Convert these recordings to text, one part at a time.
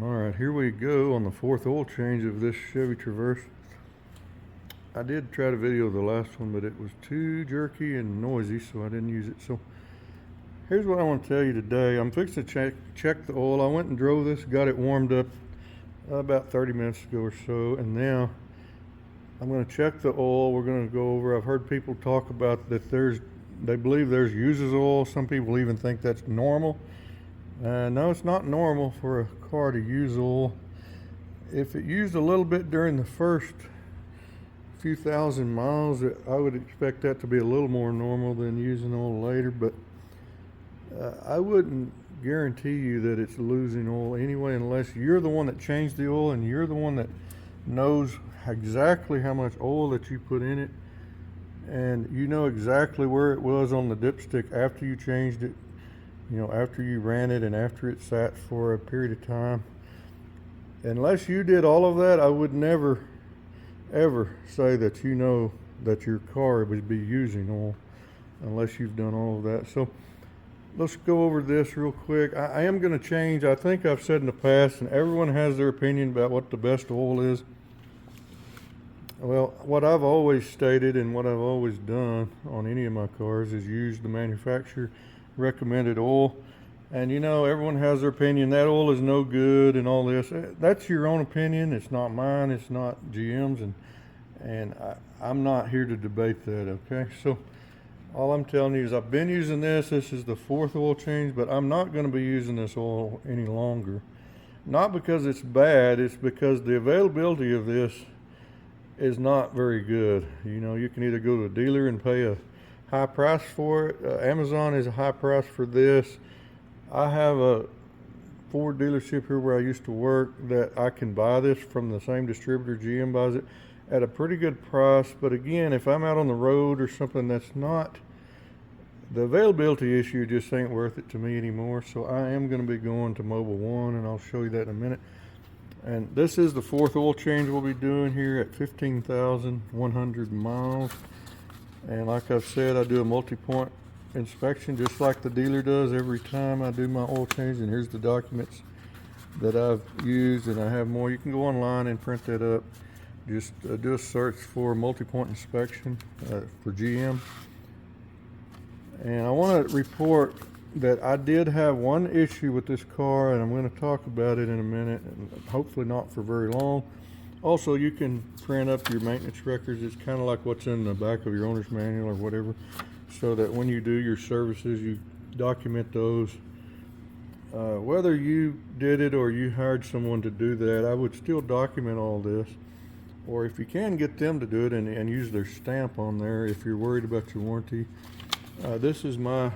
Alright, here we go on the fourth oil change of this Chevy Traverse. I did try to video the last one, but it was too jerky and noisy, so I didn't use it. So here's what I want to tell you today. I'm fixing to check the oil. I went and drove this, got it warmed up about 30 minutes ago or so, and now I'm going to check the oil. We're going to go over, I've heard people talk about that they believe there's uses oil. Some people even think that's normal. No, it's not normal for a car to use oil. If it used a little bit during the first few thousand miles, I would expect that to be a little more normal than using oil later, but I wouldn't guarantee you that it's losing oil anyway, unless you're the one that changed the oil and you're the one that knows exactly how much oil that you put in it, and you know exactly where it was on the dipstick after you changed it, after you ran it and after it sat for a period of time. Unless you did all of that, I would never ever say that you know that your car would be using oil unless you've done all of that. So let's go over this real quick. I am going to change. I think I've said in the past, and everyone has their opinion about what the best oil is. Well, what I've always stated and what I've always done on any of my cars is use the manufacturer recommended oil. And everyone has their opinion. That oil is no good and all this. That's your own opinion. It's not mine. It's not GM's. And I'm not here to debate that, okay? So all I'm telling you is I've been using this. This is the fourth oil change, but I'm not going to be using this oil any longer. Not because it's bad. It's because the availability of this is not very good. You can either go to a dealer and pay a high price for it. Amazon is a high price for this. I have a Ford dealership here where I used to work that I can buy this from the same distributor GM buys it at a pretty good price. But again, if I'm out on the road or something, that's not, the availability issue just ain't worth it to me anymore. So I am going to be going to Mobil 1, and I'll show you that in a minute. And this is the fourth oil change we'll be doing here at 15,100 miles. And like I've said, I do a multi-point inspection just like the dealer does every time I do my oil change. And here's the documents that I've used, and I have more. You can go online and print that up. Just do a search for multi-point inspection for GM. And I want to report that I did have one issue with this car, and I'm going to talk about it in a minute, and hopefully not for very long. Also, you can print up your maintenance records. It's kind of like what's in the back of your owner's manual or whatever, so that when you do your services, you document those. Whether you did it or you hired someone to do that, I would still document all this. Or if you can get them to do it and use their stamp on there if you're worried about your warranty. This is my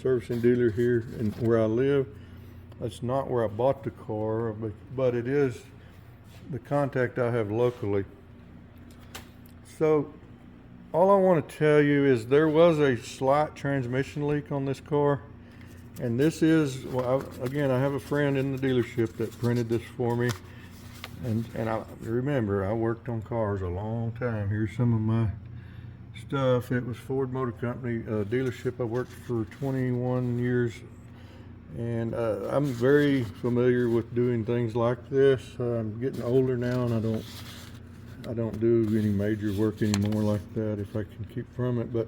servicing dealer here where I live. That's not where I bought the car, but it is the contact I have locally. So all I want to tell you is there was a slight transmission leak on this car, and this is, well, again, I have a friend in the dealership that printed this for me, and I remember I worked on cars a long time. Here's some of my stuff. It was Ford Motor Company dealership. I worked for 21 years, and I'm very familiar with doing things like this. I'm getting older now, and I don't do any major work anymore like that if I can keep from it. But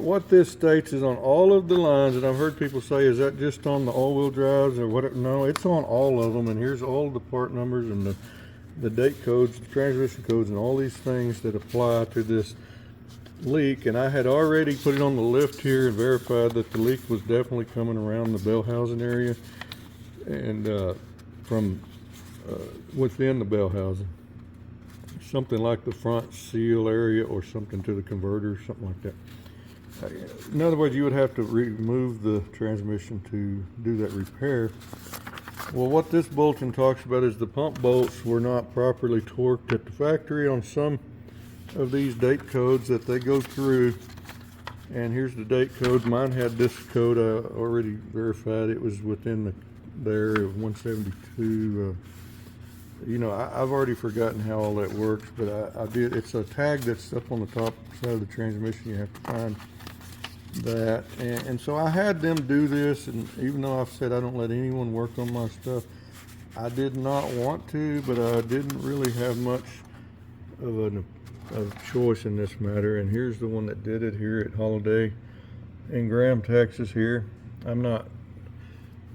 what this states is on all of the lines, and I've heard people say, is that just on the all-wheel drives or whatever? No, it's on all of them, and here's all the part numbers and the date codes, the transmission codes, and all these things that apply to this leak. And I had already put it on the lift here and verified that the leak was definitely coming around the bell housing area and from within the bell housing, something like the front seal area or something to the converter, something like that. In other words, you would have to remove the transmission to do that repair. Well, what this bulletin talks about is the pump bolts were not properly torqued at the factory on some of these date codes that they go through. And here's the date code. Mine had this code. I already verified it was within there of 172. I've already forgotten how all that works, but I did. It's a tag that's up on the top side of the transmission. You have to find that, and so I had them do this, and even though I've said I don't let anyone work on my stuff, I did not want to, but I didn't really have much of a choice in this matter. And here's the one that did it here at Holiday in Graham, Texas here.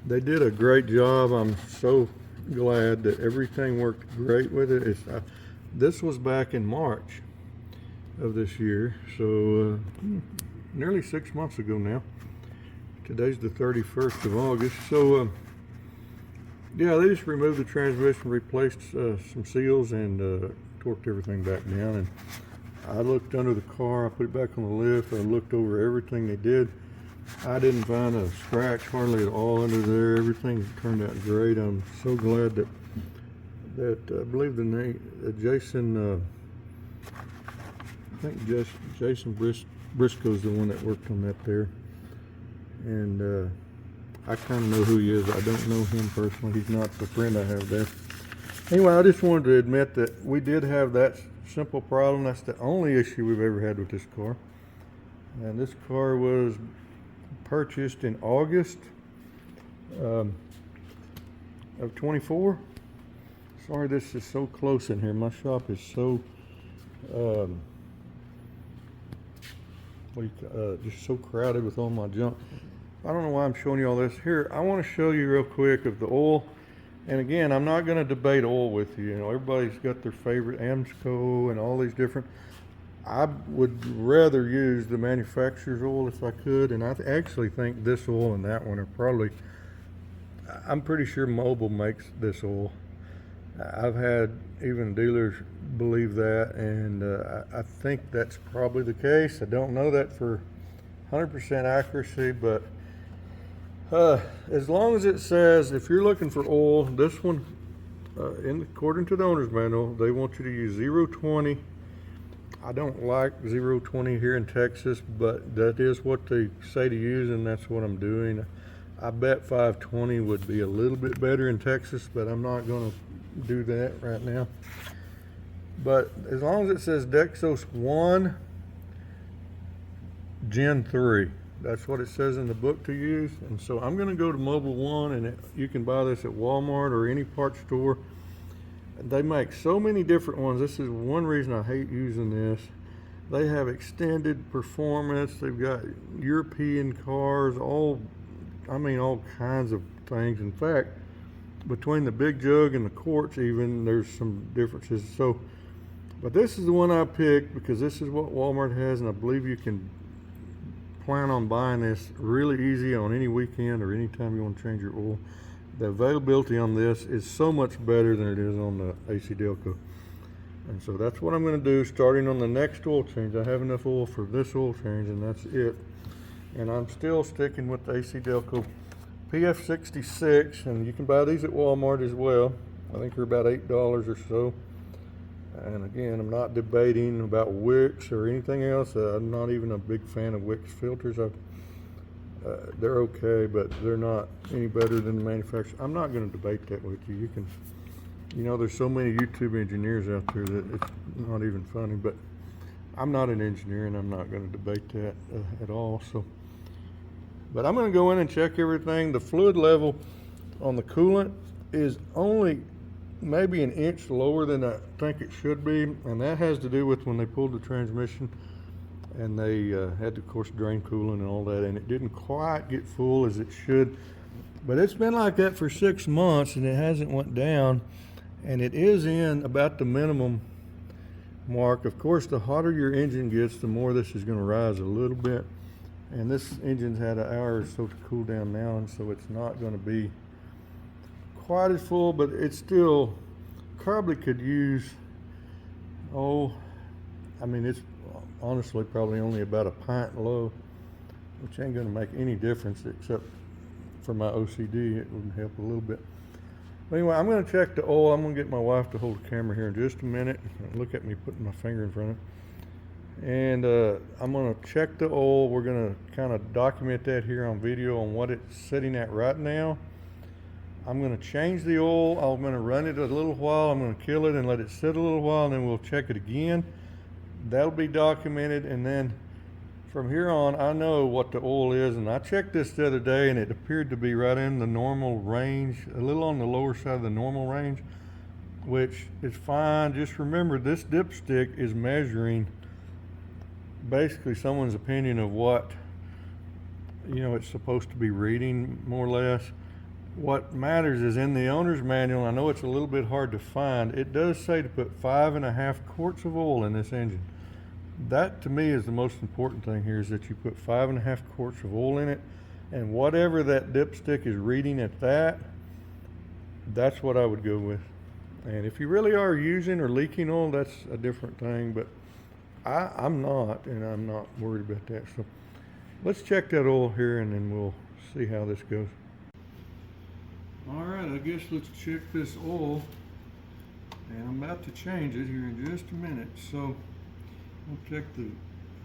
They did a great job. I'm so glad that everything worked great with it. This was back in March of this year, so nearly 6 months ago now. Today's the 31st of August. So yeah, they just removed the transmission, replaced some seals, and torqued everything back down. And I looked under the car, I put it back on the lift, I looked over everything they did. I didn't find a scratch hardly at all under there. Everything turned out great. I'm so glad that I believe the name Jason, I think Jason Briscoe's the one that worked on that there. And I kind of know who he is. I don't know him personally. He's not the friend I have there. Anyway, I just wanted to admit that we did have that simple problem. That's the only issue we've ever had with this car. And this car was purchased in August of 24. Sorry, this is so close in here. My shop is so just so crowded with all my junk. I don't know why I'm showing you all this. Here, I want to show you real quick of the oil. And again, I'm not going to debate oil with you. You know, everybody's got their favorite Amsco and all these different. I would rather use the manufacturer's oil if I could, and I actually think this oil and that one are probably, I'm pretty sure Mobil makes this oil. I've had even dealers believe that, and I think that's probably the case. I don't know that for 100% accuracy, but as long as it says, if you're looking for oil, this one, according to the owner's manual, they want you to use 020. I don't like 020 here in Texas, but that is what they say to use, and that's what I'm doing. I bet 520 would be a little bit better in Texas, but I'm not going to do that right now. But as long as it says Dexos 1 Gen 3, that's what it says in the book to use. And so I'm going to go to Mobil 1, and you can buy this at Walmart or any parts store. They make so many different ones. This is one reason I hate using this. They have extended performance. They've got European cars, all kinds of things. In fact, between the big jug and the quarts even, there's some differences. So, but this is the one I picked because this is what Walmart has, and I believe you can plan on buying this really easy on any weekend or anytime you want to change your oil. The availability on this is so much better than it is on the AC Delco. And so that's what I'm going to do starting on the next oil change. I have enough oil for this oil change, and that's it. And I'm still sticking with the AC Delco PF66, and you can buy these at Walmart as well. I think they're about $8 or so. And again, I'm not debating about wicks or anything else. I'm not even a big fan of wicks filters. They're okay, but they're not any better than the manufacturer. I'm not going to debate that with you. There's so many YouTube engineers out there that it's not even funny, but I'm not an engineer, and I'm not going to debate that at all. So, but I'm going to go in and check everything. The fluid level on the coolant is only maybe an inch lower than I think it should be, and that has to do with when they pulled the transmission. And they had to, of course, drain coolant and all that, and it didn't quite get full as it should. But it's been like that for 6 months, and it hasn't went down, and it is in about the minimum mark. Of course, the hotter your engine gets, the more this is going to rise a little bit. And this engine's had an hour or so to cool down now, and so it's not going to be quite as full, but it still probably could use, it's honestly probably only about a pint low, which ain't going to make any difference except for my OCD. It would help a little bit. But anyway, I'm going to check the oil. I'm going to get my wife to hold the camera here in just a minute. Look at me putting my finger in front of it. And I'm going to check the oil. We're going to kind of document that here on video on what it's sitting at right now. I'm going to change the oil. I'm going to run it a little while. I'm going to kill it and let it sit a little while, and then we'll check it again. That'll be documented, and then from here on, I know what the oil is, and I checked this the other day, and it appeared to be right in the normal range, a little on the lower side of the normal range, which is fine. Just remember, this dipstick is measuring basically someone's opinion of what, you know, it's supposed to be reading, more or less. What matters is in the owner's manual, I know it's a little bit hard to find, it does say to put 5.5 quarts of oil in this engine. That to me is the most important thing here, is that you put 5.5 quarts of oil in it, and whatever that dipstick is reading at that, that's what I would go with. And if you really are using or leaking oil, that's a different thing, but I'm not, and I'm not worried about that. So let's check that oil here, and then we'll see how this goes. All right, I guess let's check this oil, and I'm about to change it here in just a minute. So I'll take the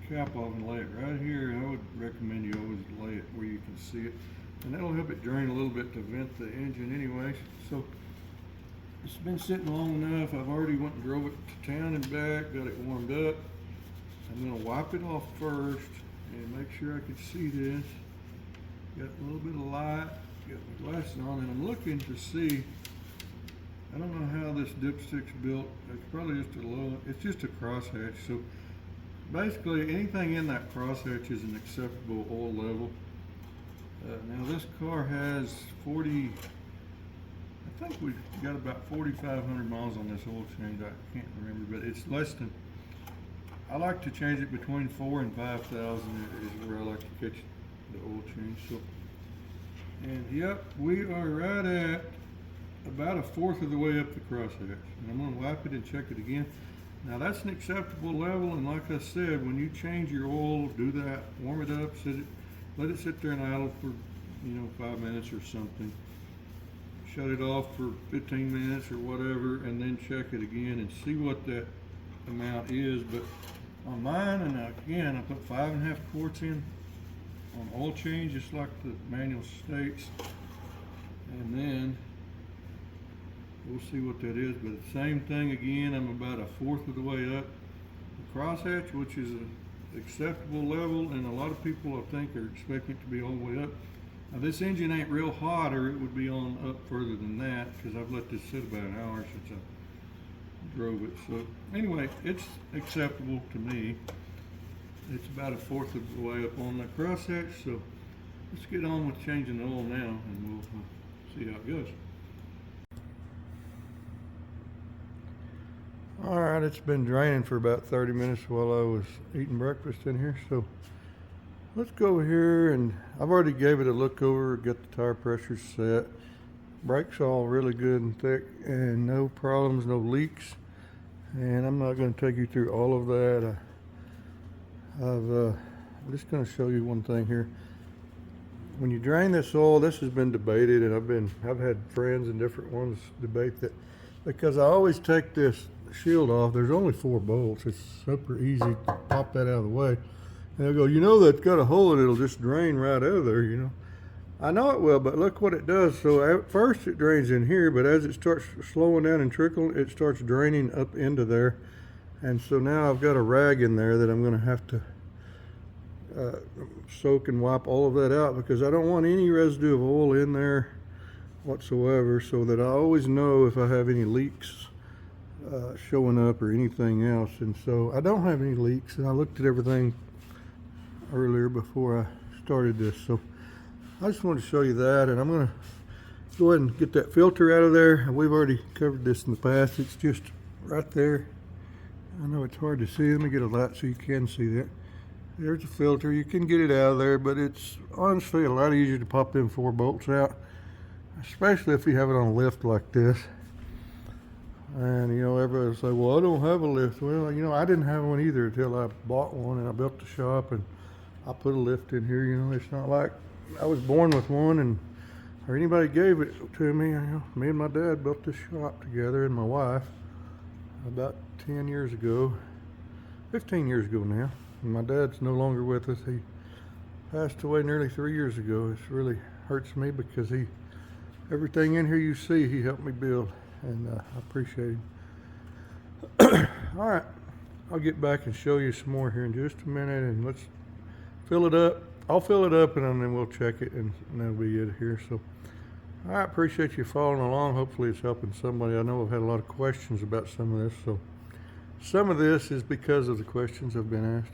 cap off and lay it right here. I would recommend you always lay it where you can see it, and that'll help it drain a little bit to vent the engine anyway. So it's been sitting long enough. I've already went and drove it to town and back, got it warmed up. I'm going to wipe it off first and make sure I can see this. Got a little bit of light, got my glasses on, and I'm looking to see, I don't know how this dipstick's built. It's probably just a low, it's just a crosshatch. So basically anything in that crosshatch is an acceptable oil level. Now this car has 40, I think we've got about 4,500 miles on this oil change. I can't remember, but it's less than, I like to change it between 4,000 and 5,000 is where I like to catch the oil change. So, and yep, we are right at about 1/4 of the way up the crosshatch. And I'm gonna wipe it and check it again. Now that's an acceptable level, and like I said, when you change your oil, do that, warm it up, let it sit there and idle for, 5 minutes or something. Shut it off for 15 minutes or whatever, and then check it again and see what that amount is. But on mine, and again, I put 5.5 quarts in on oil change, just like the manual states, and then we'll see what that is. But the same thing again, I'm about 1/4 of the way up the crosshatch, which is an acceptable level, and a lot of people I think are expecting it to be all the way up. Now this engine ain't real hot, or it would be on up further than that, because I've let this sit about an hour since I drove it. So anyway, it's acceptable to me. It's about 1/4 of the way up on the crosshatch. So let's get on with changing the oil now, and we'll see how it goes. All right, it's been draining for about 30 minutes while I was eating breakfast in here. So let's go over here, and I've already gave it a look over, got the tire pressure set. Brakes all really good and thick, and no problems, no leaks. And I'm not going to take you through all of that. I'm just going to show you one thing here. When you drain this oil, this has been debated, and I've had friends and different ones debate that, because I always take this shield off. There's only 4 bolts. It's super easy to pop that out of the way. And they'll go, that's got a hole in it, it'll just drain right out of there, I know it will, but look what it does. So at first it drains in here, but as it starts slowing down and trickling, it starts draining up into there. And so now I've got a rag in there that I'm going to have to soak and wipe all of that out, because I don't want any residue of oil in there whatsoever, so that I always know if I have any leaks showing up or anything else. And so I don't have any leaks, and I looked at everything earlier before I started this. So I just wanted to show you that, and I'm going to go ahead and get that filter out of there. We've already covered this in the past. It's just right there. I know it's hard to see. Let me get a light so you can see that. There's a filter. You can get it out of there, but it's honestly a lot easier to pop them 4 bolts out, especially if you have it on a lift like this. And everybody will say, well, I don't have a lift. Well, I didn't have one either until I bought one, and I built the shop, and I put a lift in here. It's not like I was born with one, or anybody gave it to me. Me and my dad built this shop together, and my wife, about 10 years ago, 15 years ago now. And my dad's no longer with us. He passed away nearly 3 years ago. It really hurts me, because everything in here you see, he helped me build, and I appreciate him. All right, I'll get back and show you some more here in just a minute, and let's fill it up. I'll fill it up and then we'll check it, and that'll be it here. So I appreciate you following along. Hopefully it's helping somebody. I know I've had a lot of questions about some of this, so some of this is because of the questions have been asked.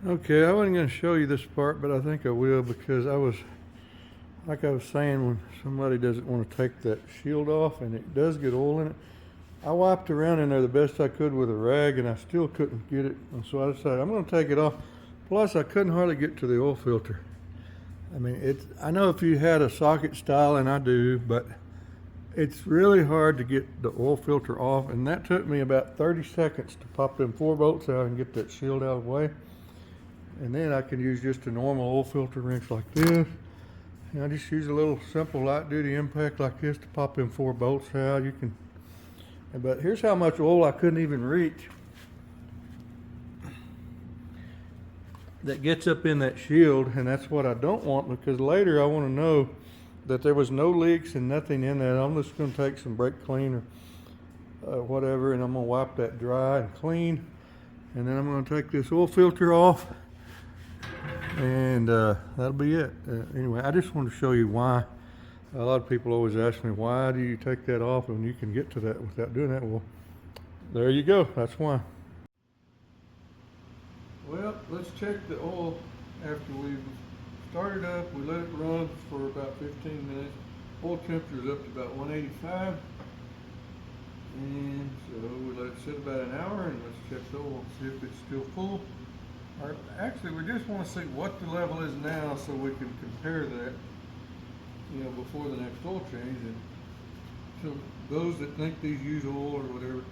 Okay, I wasn't going to show you this part, but I think I will, because like I was saying, when somebody doesn't want to take that shield off and it does get oil in it, I wiped around in there the best I could with a rag and I still couldn't get it. And so I decided I'm going to take it off. Plus I couldn't hardly get to the oil filter. I mean, I know if you had a socket style, and I do, but it's really hard to get the oil filter off. And that took me about 30 seconds to pop them 4 bolts out and get that shield out of the way. And then I can use just a normal oil filter wrench like this. And I just use a little simple light duty impact like this to pop them 4 bolts out. But here's how much oil I couldn't even reach that gets up in that shield, and that's what I don't want, because later I want to know that there was no leaks and nothing in that. I'm just going to take some brake clean or whatever, and I'm going to wipe that dry and clean, and then I'm going to take this oil filter off, and that'll be it. Anyway, I just want to show you why. A lot of people always ask me, why do you take that off when you can get to that without doing that? Well, there you go. That's why. Well, let's check the oil after we've started up. We let it run for about 15 minutes. Oil temperature is up to about 185. And so we let it sit about an hour, and let's check the oil, see if it's still full. Or actually, we just want to see what the level is now so we can compare that, before the next oil change. And so those that think these use oil or whatever,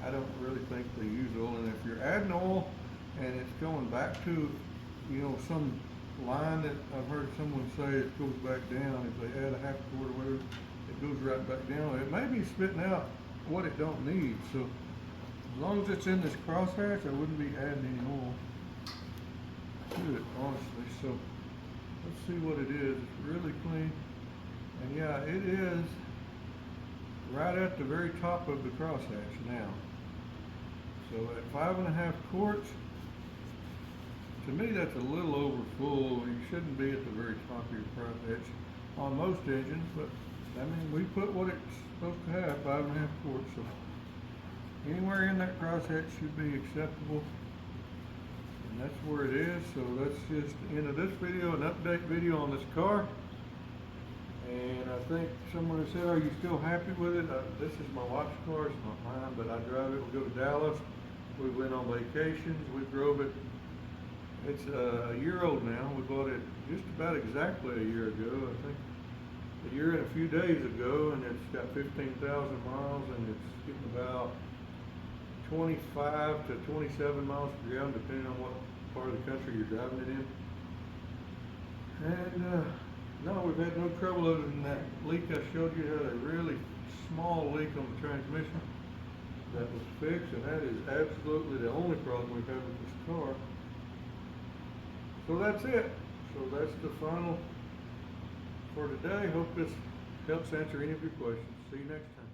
I don't really think they use oil. And if you're adding oil and it's going back to, some line that I've heard someone say it goes back down, if they add a half quart or whatever, it goes right back down. It may be spitting out what it don't need. So as long as it's in this crosshatch, I wouldn't be adding any oil to it, honestly. So let's see what it is. It's really clean. And yeah, it is right at the very top of the crosshatch now. So at 5.5 quarts, to me that's a little over full. You shouldn't be at the very top of your crosshatch on most engines, but I mean, we put what it's supposed to have, 5.5 quarts. So anywhere in that crosshatch should be acceptable. And that's where it is. So that's just the end of this video, an update video on this car. And I think someone has said, are you still happy with it? This is my wife's car, it's not mine, but I drive it. We go to Dallas. We went on vacations. We drove it. It's a year old now. We bought it just about exactly a year ago. I think a year and a few days ago, and it's got 15,000 miles, and it's getting about 25 to 27 miles per gallon, depending on what part of the country you're driving it in. And no, we've had no trouble other than that leak I showed you. Had a really small leak on the transmission that was fixed, and that is absolutely the only problem we've had with this car. So that's it. So that's the final for today. Hope this helps answer any of your questions. See you next time.